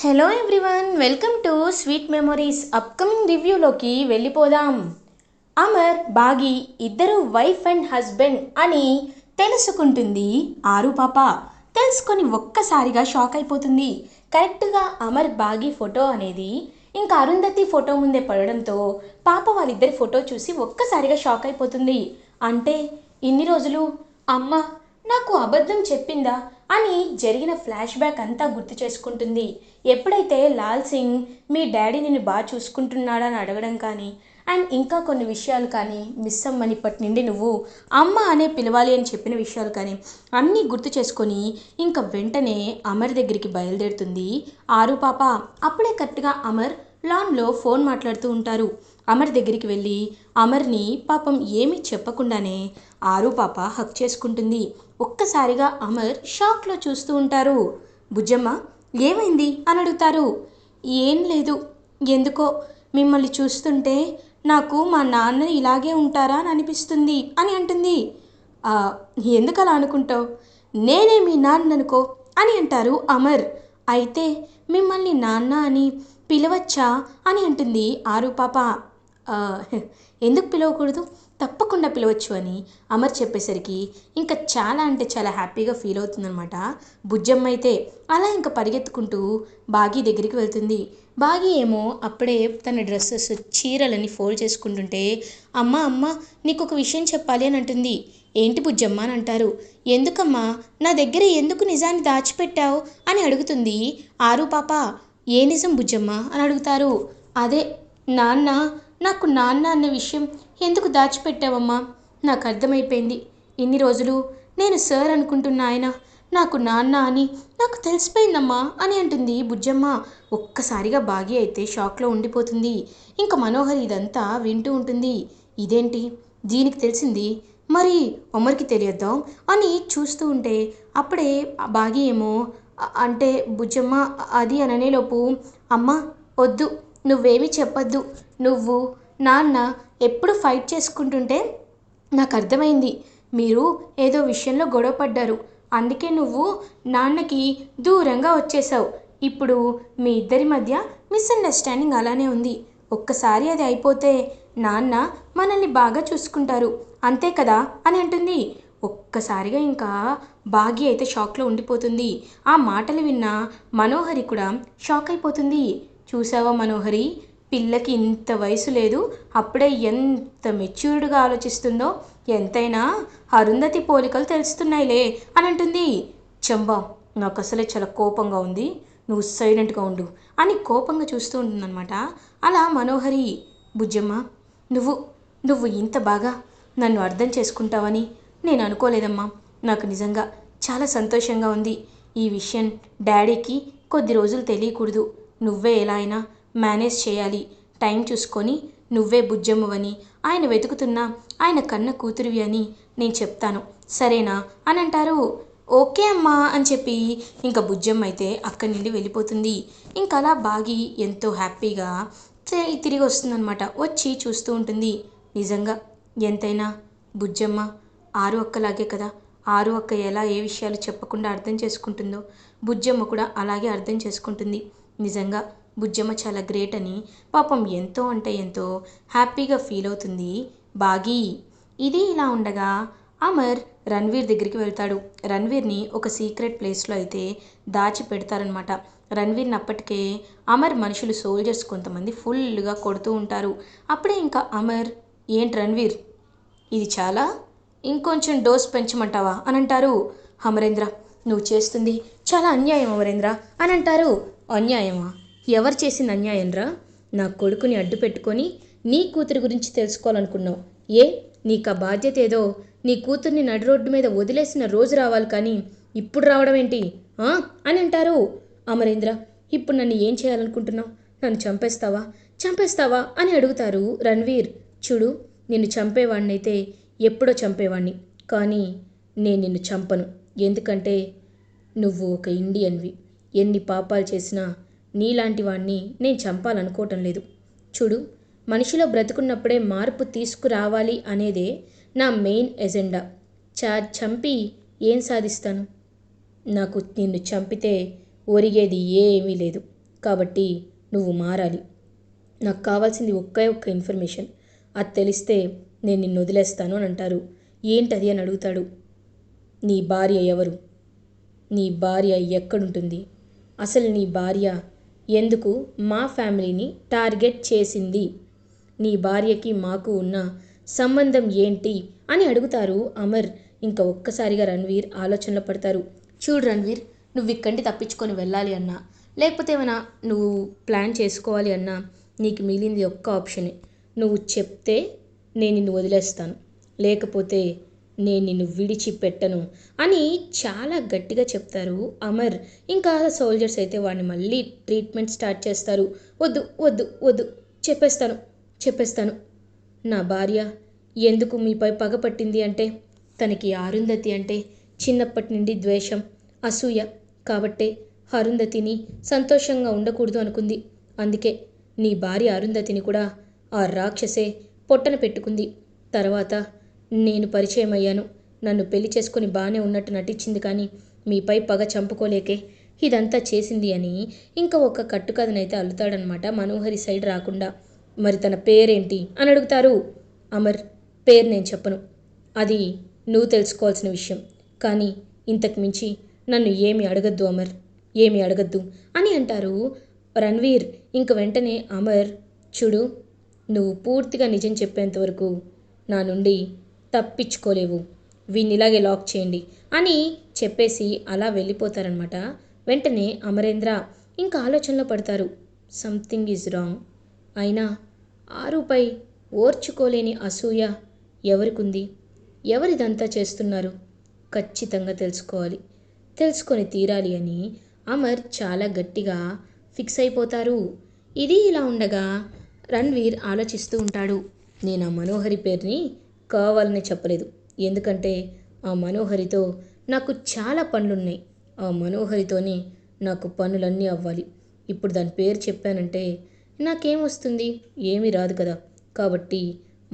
Hello everyone, welcome to sweet memories. Upcoming రివ్యూలోకి వెళ్ళిపోదాం. అమర్ బాగి ఇద్దరు వైఫ్ అండ్ హస్బెండ్ అని తెలుసుకుంటుంది ఆరు పాప. తెలుసుకొని ఒక్కసారిగా షాక్ అయిపోతుంది. కరెక్ట్గా అమర్ బాగి ఫోటో అనేది ఇంకా అరుంధతి ఫోటో ముందే పడడంతో పాప వాళ్ళిద్దరి ఫోటో చూసి ఒక్కసారిగా షాక్ అయిపోతుంది. అంటే ఇన్ని రోజులు అమ్మ నాకు అబద్ధం చెప్పిందా అని జరిగిన ఫ్లాష్ బ్యాక్ అంతా గుర్తు చేసుకుంటుంది. ఎప్పుడైతే లాల్ సింగ్ మీ డాడీ నిన్ను బాగా చూసుకుంటున్నాడా అని అడగడం కానీ అండ్ ఇంకా కొన్ని విషయాలు కానీ మిస్ అమ్మని ఇప్పటి నుండి నువ్వు అమ్మ అనే పిలవాలి అని చెప్పిన విషయాలు కానీ అన్నీ గుర్తు చేసుకొని ఇంకా వెంటనే అమర్ దగ్గరికి బయలుదేరుతుంది ఆరు పాప. అప్పుడే కరెక్ట్గా అమర్ లాన్లో ఫోన్ మాట్లాడుతూ ఉంటారు. అమర్ దగ్గరికి వెళ్ళి అమర్ని పాపం ఏమీ చెప్పకుండానే ఆరు పాప హక్ చేసుకుంటుంది. ఒక్కసారిగా అమర్ షాక్లో చూస్తూ ఉంటారు. బుజ్జమ్మ ఏమైంది అని అడుగుతారు. ఏం లేదు, ఎందుకో మిమ్మల్ని చూస్తుంటే నాకు మా నాన్న ఇలాగే ఉంటారా అని అనిపిస్తుంది అని అంటుంది. "ఆ, ఎందుకు అలా అనుకుంటావు? నేనే మీ నాన్న అనుకో" అని అంటారు అమర్. అయితే మిమ్మల్ని నాన్న అని పిలవచ్చా అని అంటుంది ఆరు పాప. "ఆ, ఎందుకు పిలవకూడదు, తప్పకుండా పిలవచ్చు" అని అమర్ చెప్పేసరికి ఇంకా చాలా అంటే చాలా హ్యాపీగా ఫీల్ అవుతుందనమాట బుజ్జమ్మ అయితే. అలా ఇంకా పరిగెత్తుకుంటూ బాగీ దగ్గరికి వెళ్తుంది. బాగీ ఏమో అప్పుడే తన డ్రెస్సెస్ చీరలని ఫోల్డ్ చేసుకుంటుంటే అమ్మ అమ్మ నీకు ఒక విషయం చెప్పాలి అని అంటుంది. ఏంటి బుజ్జమ్మ అని అంటారు. ఎందుకమ్మా నా దగ్గర ఎందుకు నిజాన్ని దాచిపెట్టావు అని అడుగుతుంది ఆరు పాప. ఏ నిజం బుజ్జమ్మ అని అడుగుతారు. అదే నాన్న, నాకు నాన్న అన్న విషయం ఎందుకు దాచిపెట్టావమ్మా? నాకు అర్థమైపోయింది. ఇన్ని రోజులు నేను సార్ అనుకుంటున్న ఆయన నాకు నాన్న అని నాకు తెలిసిపోయిందమ్మా అని అంటుంది బుజ్జమ్మ. ఒక్కసారిగా బాగి అయితే షాక్లో ఉండిపోతుంది. ఇంకా మనోహర్ ఇదంతా వింటూ ఉంటుంది. ఇదేంటి దీనికి తెలిసింది, మరి అమర్కి తెలియద్దాం అని చూస్తూ ఉంటే అప్పుడే బాగి ఏమో అంటే బుజ్జమ్మ అది అననేలోపు అమ్మ వద్దు, నువ్వేమీ చెప్పొద్దు, నువ్వు నాన్న ఎప్పుడు ఫైట్ చేసుకుంటుంటే నాకు అర్థమైంది, మీరు ఏదో విషయంలో గొడవ పడ్డారు, అందుకే నువ్వు నాన్నకి దూరంగా వచ్చేసావు. ఇప్పుడు మీ ఇద్దరి మధ్య మిస్అండర్స్టాండింగ్ అలానే ఉంది. ఒక్కసారి అది అయిపోతే నాన్న మనల్ని బాగా చూసుకుంటారు, అంతే కదా అని అంటుంది. ఒక్కసారిగా ఇంకా భాగ్య అయితే షాక్లో ఉండిపోతుంది. ఆ మాటలు విన్న మనోహరి కూడా షాక్ అయిపోతుంది. చూసావా మనోహరి, పిల్లకి ఇంత వయసు లేదు, అప్పుడే ఎంత మెచ్యూర్డ్గా ఆలోచిస్తుందో, ఎంతైనా అరుంధతి పోలికలు తెలుస్తున్నాయిలే అని అంటుంది. చంబా, నాకు అసలే చాలా కోపంగా ఉంది, నువ్వు సైలెంట్గా ఉండు అని కోపంగా చూస్తూ ఉంటుందన్నమాట. అలా మనోహరి, బుజ్జమ్మ నువ్వు నువ్వు ఇంత బాగా నన్ను అర్థం చేసుకుంటావని నేను అనుకోలేదమ్మా. నాకు నిజంగా చాలా సంతోషంగా ఉంది. ఈ విషయం డాడీకి కొద్ది రోజులు తెలియకూడదు, నువ్వే ఎలా అయినా మేనేజ్ చేయాలి, టైం చూసుకొని నువ్వే బుజ్జమ్మవని, ఆయన వెతుకుతున్నా ఆయన కన్న కూతురివి అని నేను చెప్తాను, సరేనా అని అంటారు. ఓకే అమ్మా అని చెప్పి ఇంకా బుజ్జమ్మ అయితే అక్కడి నుండి వెళ్ళిపోతుంది. ఇంకా అలా బాగి ఎంతో హ్యాపీగా తిరిగి వస్తుందన్నమాట. వచ్చి చూస్తూ ఉంటుంది. నిజంగా ఎంతైనా బుజ్జమ్మ ఆరు అక్కలాగే కదా. ఆరు అక్క ఎలా ఏ విషయాలు చెప్పకుండా అర్థం చేసుకుంటుందో బుజ్జమ్మ కూడా అలాగే అర్థం చేసుకుంటుంది. నిజంగా బుజ్జమ్మ చాలా గ్రేట్ అని పాపం ఎంతో అంటే ఎంతో హ్యాపీగా ఫీల్ అవుతుంది బాగి. ఇది ఇలా ఉండగా అమర్ రణ్వీర్ దగ్గరికి వెళ్తాడు. రణ్వీర్ని ఒక సీక్రెట్ ప్లేస్లో అయితే దాచి పెడతారనమాట. రణ్వీర్ని అప్పటికే అమర్ మనుషులు సోల్జర్స్ కొంతమంది ఫుల్గా కొడుతూ ఉంటారు. అప్పుడే ఇంకా అమర్, ఏంటి రణ్వీర్ ఇది చాలా, ఇంకొంచెం డోస్ పెంచమంటావా అని అంటారు. అమరేంద్ర నువ్వు చేస్తుంది చాలా అన్యాయం అమరేంద్ర అని అంటారు. అన్యాయమా? ఎవరు చేసింది అన్యాయం రా? నా కొడుకుని అడ్డు పెట్టుకొని నీ కూతురి గురించి తెలుసుకోవాలనుకున్నావు. ఏ నీకు ఆ బాధ్యత ఏదో నీ కూతుర్ని నడి రోడ్డు మీద వదిలేసిన రోజు రావాలి, కానీ ఇప్పుడు రావడం ఏంటి అని అంటారు. అమరేంద్ర ఇప్పుడు నన్ను ఏం చేయాలనుకుంటున్నావు? నన్ను చంపేస్తావా చంపేస్తావా అని అడుగుతారు రణ్వీర్. చూడు, నిన్ను చంపేవాడినైతే ఎప్పుడో చంపేవాణ్ణి, కానీ నేను నిన్ను చంపను. ఎందుకంటే నువ్వు ఒక ఇండియన్వి. ఎన్ని పాపాలు చేసినా నీలాంటి వాణ్ణి నేను చంపాలనుకోవటం లేదు. చూడు, మనిషిలో బ్రతుకున్నప్పుడే మార్పు తీసుకురావాలి అనేదే నా మెయిన్ ఎజెండా. చంపి ఏం సాధిస్తాను? నాకు నిన్ను చంపితే ఒరిగేది ఏమీ లేదు, కాబట్టి నువ్వు మారాలి. నాకు కావాల్సింది ఒకే ఒక్క ఇన్ఫర్మేషన్. అది తెలిస్తే నేను నిన్ను వదిలేస్తాను అని అంటారు. ఏంటది అని అడుగుతాడు. నీ భార్య ఎవరు? నీ భార్య ఎక్కడుంటుంది? అసలు నీ భార్య ఎందుకు మా ఫ్యామిలీని టార్గెట్ చేసింది? నీ భార్యకి మాకు ఉన్న సంబంధం ఏంటి అని అడుగుతారు అమర్. ఇంకా ఒక్కసారిగా రణ్వీర్ ఆలోచనలో పడతారు. చూడు రణ్వీర్, నువ్వు ఇక్కడి తప్పించుకొని వెళ్ళాలి అన్నా, లేకపోతే ఏమైనా నువ్వు ప్లాన్ చేసుకోవాలి అన్నా, నీకు మిగిలింది ఒక్క ఆప్షనే. నువ్వు చెప్తే నేను నిన్ను వదిలేస్తాను, లేకపోతే నేను నిన్ను విడిచిపెట్టను అని చాలా గట్టిగా చెప్తారు అమర్. ఇంకా సోల్జర్స్ అయితే వాడిని మళ్ళీ ట్రీట్మెంట్ స్టార్ట్ చేస్తారు. వద్దు వద్దు వద్దు, చెప్పేస్తాను. నా భార్య ఎందుకు మీపై పగపట్టింది అంటే, తనకి అరుంధతి అంటే చిన్నప్పటి నుండి ద్వేషం, అసూయ. కాబట్టే అరుంధతిని సంతోషంగా ఉండకూడదు అనుకుంది. అందుకే నీ భార్య అరుంధతిని కూడా ఆ రాక్షసే పొట్టన పెట్టుకుంది. తర్వాత నేను పరిచయం అయ్యాను. నన్ను పెళ్లి చేసుకొని బాగానే ఉన్నట్టు నటించింది, కానీ మీపై పగ చంపుకోలేకే ఇదంతా చేసింది అని ఇంకా ఒక కట్టుకథనైతే అల్లుతాడనమాట మనోహరి సైడ్ రాకుండా. మరి తన పేరేంటి అని అడుగుతారు అమర్. పేరు నేను చెప్పను, అది నువ్వు తెలుసుకోవాల్సిన విషయం. కానీ ఇంతకు మించి నన్ను ఏమి అడగద్దు అమర్, ఏమి అడగద్దు అని అంటారు రణ్వీర్. ఇంక వెంటనే అమర్, చూడు, నువ్వు పూర్తిగా నిజం చెప్పేంతవరకు నా నుండి తప్పించుకోలేవు. వీళ్ళిలాగే లాక్ చేయండి అని చెప్పేసి అలా వెళ్ళిపోతారనమాట. వెంటనే అమరేంద్ర ఇంకా ఆలోచనలో పడతారు. Something is wrong. అయినా ఆరుపై ఓర్చుకోలేని అసూయ ఎవరికుంది? ఎవరిదంతా చేస్తున్నారు? ఖచ్చితంగా తెలుసుకొని తీరాలి అని అమర్ చాలా గట్టిగా ఫిక్స్ అయిపోతారు. ఇది ఇలా ఉండగా రణ్వీర్ ఆలోచిస్తూ ఉంటాడు. నేను ఆ మనోహరి పేరుని కావాలని చెప్పలేదు, ఎందుకంటే ఆ మనోహరితో నాకు చాలా పనులున్నాయి. ఆ మనోహరితోనే నాకు పనులన్నీ అవ్వాలి. ఇప్పుడు దాని పేరు చెప్పానంటే నాకేమొస్తుంది? ఏమీ రాదు కదా. కాబట్టి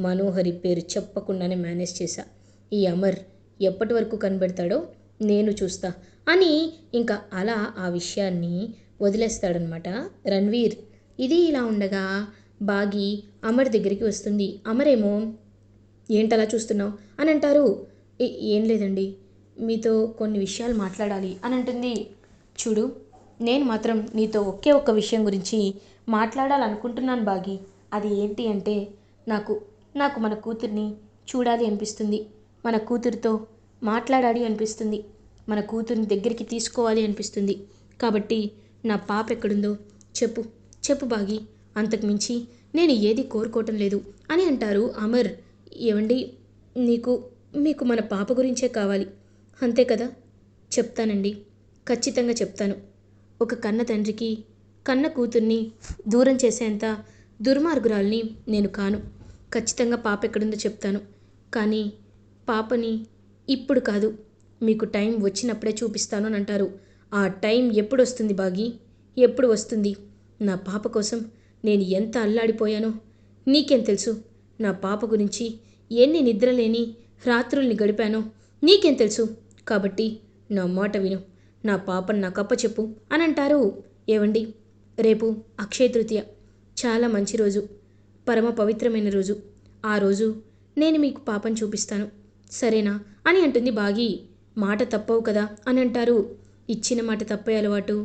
మనోహరి పేరు చెప్పకుండానే మేనేజ్ చేశా. ఈ అమర్ ఎప్పటి వరకు కనిపెడతాడో నేను చూస్తా అని ఇంకా అలా ఆ విషయాన్ని వదిలేస్తాడనమాట రణ్వీర్. ఇది ఇలా ఉండగా బాగి అమర్ దగ్గరికి వస్తుంది. అమరేమో, ఏంటలా చూస్తున్నావు అని అంటారు. ఏం లేదండి, మీతో కొన్ని విషయాలు మాట్లాడాలి అని అంటుంది. చూడు, నేను మాత్రం నీతో ఒకే ఒక్క విషయం గురించి మాట్లాడాలనుకుంటున్నాను బాగి. అది ఏంటి అంటే, నాకు మన కూతుర్ని చూడాలి అనిపిస్తుంది, మన కూతురితో మాట్లాడాలి అనిపిస్తుంది, మన కూతుర్ని దగ్గరికి తీసుకోవాలి అనిపిస్తుంది. కాబట్టి నా పాప ఎక్కడుందో చెప్పు బాగి, అంతకుమించి నేను ఏది కోరుకోవటం లేదు అని అంటారు అమర్. ఏవండి, మీకు మన పాప గురించే కావాలి అంతే కదా? చెప్తానండి, ఖచ్చితంగా చెప్తాను. ఒక కన్న తండ్రికి కన్న కూతుర్ని దూరం చేసేంత దుర్మార్గురాల్ని నేను కాను. ఖచ్చితంగా పాప ఎక్కడుందో చెప్తాను. కానీ పాపని ఇప్పుడు కాదు, మీకు టైం వచ్చినప్పుడే చూపిస్తాను అని అంటారు. ఆ టైం ఎప్పుడు వస్తుంది బాగి? ఎప్పుడు వస్తుంది? నా పాప కోసం నేను ఎంత అల్లాడిపోయానో నీకేం తెలుసు? నా పాప గురించి ఎన్ని నిద్రలేని రాత్రుల్ని గడిపానో నీకేం తెలుసు? కాబట్టి నా మాట విను, నా పాపను నాకు అప్పచెప్పు అని అంటారు. ఏవండి, రేపు అక్షయ తృతీయ, చాలా మంచి రోజు, పరమ పవిత్రమైన రోజు. ఆ రోజు నేను మీకు పాపను చూపిస్తాను, సరేనా అని అంటుంది బాగి. మాట తప్పవు కదా అని అంటారు. ఇచ్చిన మాట తప్పే అలవాటు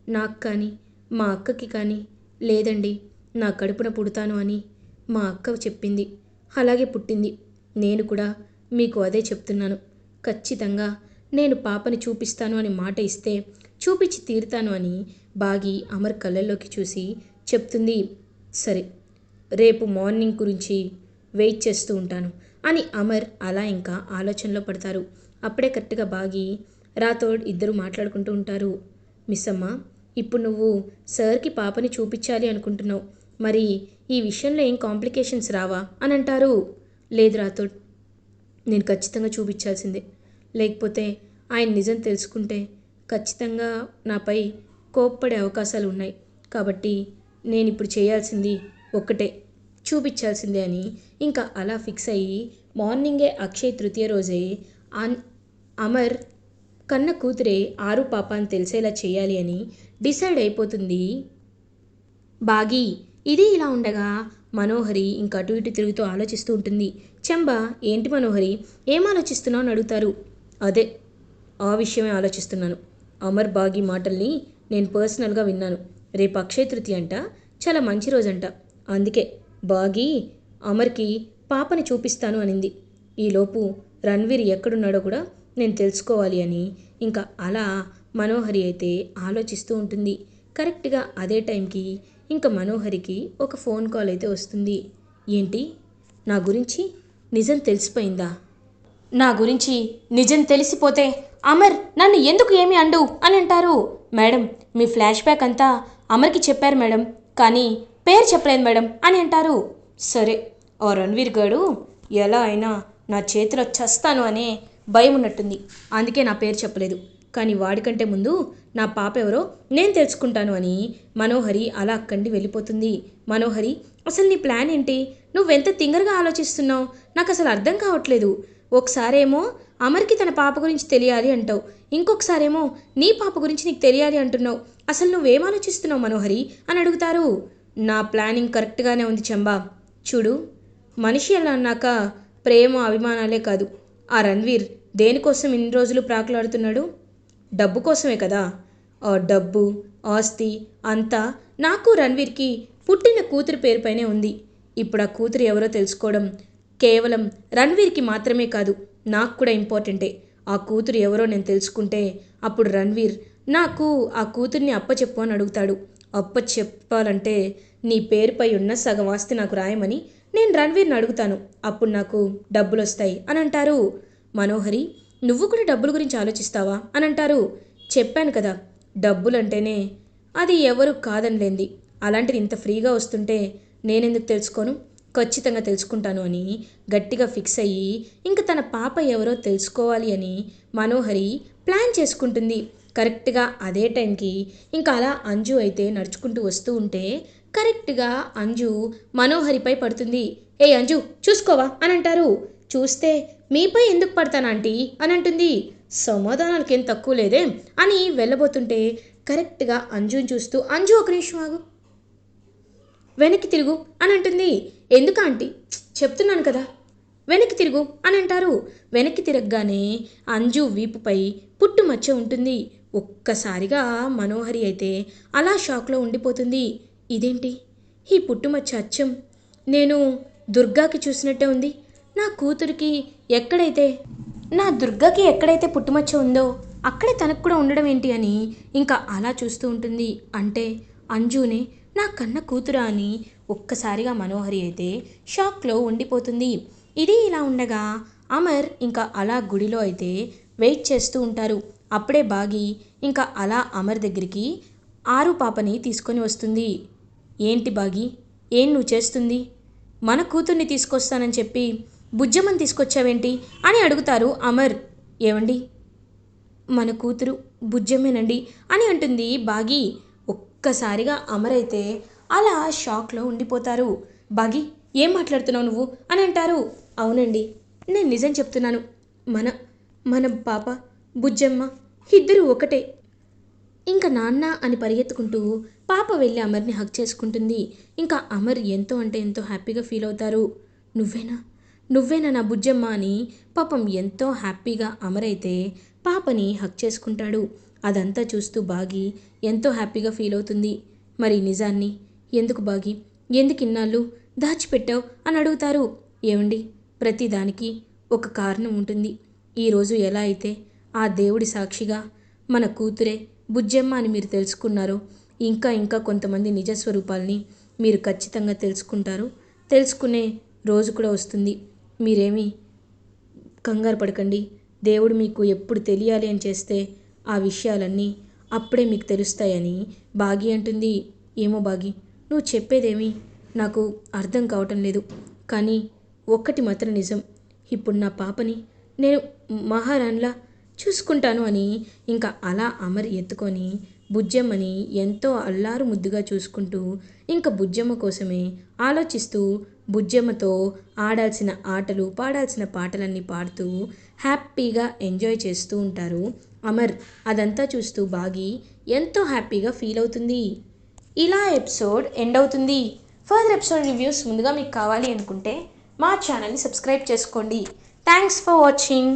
నాకు కానీ మా అక్కకి కానీ లేదండి. నా కడుపున పుడతాను అని మా అక్క చెప్పింది, అలాగే పుట్టింది. నేను కూడా మీకు అదే చెప్తున్నాను. ఖచ్చితంగా నేను పాపని చూపిస్తాను అని మాట ఇస్తే చూపించి తీరుతాను అని బాగి అమర్ కళ్ళల్లోకి చూసి చెప్తుంది. సరే, రేపు మార్నింగ్ గురించి వెయిట్ చేస్తూ ఉంటాను అని అమర్ అలా ఇంకా ఆలోచనలో పడతారు. అప్పుడే కరెక్ట్గా బాగి రాథోడ్ ఇద్దరు మాట్లాడుకుంటూ ఉంటారు. మిస్ అమ్మ, ఇప్పుడు నువ్వు సార్కి పాపని చూపించాలి అనుకుంటున్నావు, మరి ఈ విషయంలో ఏం కాంప్లికేషన్స్ రావా అని అంటారు. లేదు రాథోడ్, నేను ఖచ్చితంగా చూపించాల్సిందే. లేకపోతే ఆయన నిజం తెలుసుకుంటే ఖచ్చితంగా నాపై కోప్పడే అవకాశాలు ఉన్నాయి. కాబట్టి నేను ఇప్పుడు చేయాల్సింది ఒక్కటే, చూపించాల్సిందే అని ఇంకా అలా ఫిక్స్ అయ్యి మార్నింగే అక్షయ తృతీయ రోజే అమర్ కన్న కూతురే ఆరు పాప అని తెలిసేలా చేయాలి అని డిసైడ్ అయిపోతుంది బాగి ఇది ఇలా ఉండగా మనోహరి ఇంకా అటు ఇటు తిరుగుతూ ఆలోచిస్తూ ఉంటుంది. చెంబ ఏంటి మనోహరి, ఏం ఆలోచిస్తున్నావు అని అడుగుతారు. అదే ఆ విషయమే ఆలోచిస్తున్నాను. అమర్ బాగి మాటల్ని నేను పర్సనల్గా విన్నాను. రేపు అక్షయ తృతీయ అంట, చాలా మంచి రోజంట. అందుకే బాగి అమర్కి పాపని చూపిస్తాను అనింది. ఈలోపు రణ్వీర్ ఎక్కడున్నాడో కూడా నేను తెలుసుకోవాలి అని ఇంకా అలా మనోహరి అయితే ఆలోచిస్తూ ఉంటుంది. కరెక్ట్గా అదే టైంకి ఇంకా మనోహరికి ఒక ఫోన్ కాల్ అయితే వస్తుంది. ఏంటి, నా గురించి నిజం తెలిసిపోయిందా? నా గురించి నిజం తెలిసిపోతే అమర్ నన్ను ఎందుకు ఏమీ అండు అని అంటారు. మేడం, మీ ఫ్లాష్ బ్యాక్ అంతా అమర్కి చెప్పారు మేడం, కానీ పేరు చెప్పలేదు మేడం అని అంటారు. సరే, ఆ రణ్వీర్ గాడు ఎలా అయినా నా చేతిలో చస్తాను అనే భయం ఉన్నట్టుంది, అందుకే నా పేరు చెప్పలేదు. కానీ వాడికంటే ముందు నా పాప ఎవరో నేను తెలుసుకుంటాను అని మనోహరి అలా అక్కడి వెళ్ళిపోతుంది. మనోహరి, అసలు నీ ప్లాన్ ఏంటి? నువ్వెంత తింగరగా ఆలోచిస్తున్నావు, నాకు అసలు అర్థం కావట్లేదు. ఒకసారేమో అమర్కి తన పాప గురించి తెలియాలి అంటావు, ఇంకొకసారేమో నీ పాప గురించి నీకు తెలియాలి అంటున్నావు. అసలు నువ్వేం ఆలోచిస్తున్నావు మనోహరి అని అడుగుతారు. నా ప్లానింగ్ కరెక్ట్గానే ఉంది చంబా. చూడు, మనిషి అలా అన్నాక ప్రేమ అభిమానాలే కాదు. ఆ రణ్వీర్ దేనికోసం ఇన్ని రోజులు ప్రాకులాడుతున్నాడు? డబ్బు కోసమే కదా. ఆ డబ్బు, ఆస్తి అంతా నాకు రణ్వీర్కి పుట్టిన కూతురు పేరుపైనే ఉంది. ఇప్పుడు ఆ కూతురు ఎవరో తెలుసుకోవడం కేవలం రణ్వీర్కి మాత్రమే కాదు, నాకు కూడా ఇంపార్టెంటే. ఆ కూతురు ఎవరో నేను తెలుసుకుంటే అప్పుడు రణ్వీర్ నాకు ఆ కూతుర్ని అప్పచెప్పు అని అడుగుతాడు. అప్పచెప్పాలంటే నీ పేరుపై ఉన్న సగం ఆస్తి నాకు రాయమని నేను రణ్వీర్ని అడుగుతాను, అప్పుడు నాకు డబ్బులు వస్తాయి అని అంటారు. మనోహరి, నువ్వు కూడా డబ్బుల గురించి ఆలోచిస్తావా అని అంటారు. చెప్పాను కదా, డబ్బులంటేనే అది ఎవరు కాదనిలేంది. అలాంటిది ఇంత ఫ్రీగా వస్తుంటే నేనెందుకు తెలుసుకోను? ఖచ్చితంగా తెలుసుకుంటాను అని గట్టిగా ఫిక్స్ అయ్యి ఇంక తన పాప ఎవరో తెలుసుకోవాలి అని మనోహరి ప్లాన్ చేసుకుంటుంది. కరెక్ట్గా అదే టైంకి ఇంకా అలా అంజు అయితే నడుచుకుంటూ వస్తూ ఉంటే కరెక్ట్గా అంజు మనోహరిపై పడుతుంది. ఏ అంజు, చూసుకోవా అని అంటారు. చూస్తే మీపై ఎందుకు పడతానంటీ అని అంటుంది. సమాధానాలకేం తక్కువ లేదే అని వెళ్ళబోతుంటే కరెక్ట్గా అంజుని చూస్తూ, అంజు ఒక నిమిషం ఆగు, వెనక్కి తిరుగు అని అంటుంది. ఎందుకు ఆంటీ, చెప్తున్నాను కదా, వెనక్కి తిరుగు అని అంటారు. వెనక్కి తిరగగానే అంజు వీపుపై పుట్టుమచ్చ ఉంటుంది. ఒక్కసారిగా మనోహరి అయితే అలా షాక్లో ఉండిపోతుంది. ఇదేంటి, ఈ పుట్టుమచ్చ అచ్చం నేను దుర్గాకి చూసినట్టే ఉంది. నా కూతురికి ఎక్కడైతే నా దుర్గాకి ఎక్కడైతే పుట్టుమచ్చ ఉందో అక్కడే తనకు కూడా ఉండడం ఏంటి అని ఇంకా అలా చూస్తూ ఉంటుంది. అంటే అంజునే నా కన్న కూతురా అని ఒక్కసారిగా మనోహరి అయితే షాక్లో ఉండిపోతుంది. ఇది ఇలా ఉండగా అమర్ ఇంకా అలా గుడిలో అయితే వెయిట్ చేస్తూ ఉంటారు. అప్పుడే బాగి ఇంకా అలా అమర్ దగ్గరికి ఆరు పాపని తీసుకొని వస్తుంది. ఏంటి బాగి, ఏం నువ్వు చేస్తుంది? మన కూతుర్ని తీసుకొస్తానని చెప్పి బుజ్జమ్మని తీసుకొచ్చావేంటి అని అడుగుతారు అమర్. ఏవండి, మన కూతురు బుజ్జమ్మేనండి అని అంటుంది బాగి. ఒక్కసారిగా అమర్ అయితే అలా షాక్లో ఉండిపోతారు. బాగి, ఏం మాట్లాడుతున్నావు నువ్వు అని అంటారు. అవునండి, నేను నిజం చెప్తున్నాను. మన మన పాప బుజ్జమ్మ ఇద్దరు ఒకటే. ఇంకా నాన్న అని పరిగెత్తుకుంటూ పాప వెళ్ళి అమర్ని హగ్ చేసుకుంటుంది. ఇంకా అమర్ ఎంతో అంటే ఎంతో హ్యాపీగా ఫీల్ అవుతారు. నువ్వేనా నువ్వేనా నా బుజ్జమ్మ అని పాపం ఎంతో హ్యాపీగా అమర్ అయితే పాపని హగ్ చేసుకుంటాడు. అదంతా చూస్తూ బాగి ఎంతో హ్యాపీగా ఫీల్ అవుతుంది. మరి నిజాన్ని ఎందుకు బాగి, ఎందుకు ఇన్నాళ్ళు దాచిపెట్టావు అని అడుగుతారు. ఏమండి, ప్రతిదానికి ఒక కారణం ఉంటుంది. ఈరోజు ఎలా అయితే ఆ దేవుడి సాక్షిగా మన కూతురే బుజ్జమ్మ అని మీరు తెలుసుకున్నారో, ఇంకా ఇంకా కొంతమంది నిజస్వరూపాలని మీరు ఖచ్చితంగా తెలుసుకుంటారు. తెలుసుకునే రోజు కూడా వస్తుంది. మీరేమీ కంగారు పడకండి. దేవుడు మీకు ఎప్పుడు తెలియాలి అని చేస్తే ఆ విషయాలన్నీ అప్పుడే మీకు తెలుస్తాయని బాగి అంటుంది. ఏమో బాగి, నువ్వు చెప్పేదేమీ నాకు అర్థం కావటం లేదు. కానీ ఒక్కటి మాత్రం నిజం, ఇప్పుడు నా పాపని నేను మహారాణిలా చూసుకుంటాను అని ఇంకా అలా అమర్ ఎత్తుకొని బుజ్జమ్మని ఎంతో అల్లారు ముద్దుగా చూసుకుంటూ ఇంకా బుజ్జమ్మ కోసమే ఆలోచిస్తూ బుజ్జమ్మతో ఆడాల్సిన ఆటలు పాడాల్సిన పాటలన్నీ పాడుతూ హ్యాపీగా ఎంజాయ్ చేస్తూ ఉంటారు అమర్. అదంతా చూస్తూ బాగి ఎంతో హ్యాపీగా ఫీల్ అవుతుంది. ఇలా ఎపిసోడ్ ఎండ్ అవుతుంది. ఫర్దర్ ఎపిసోడ్ రివ్యూస్ ముందుగా మీకు కావాలి అనుకుంటే మా ఛానల్ని సబ్స్క్రైబ్ చేసుకోండి. Thanks for watching.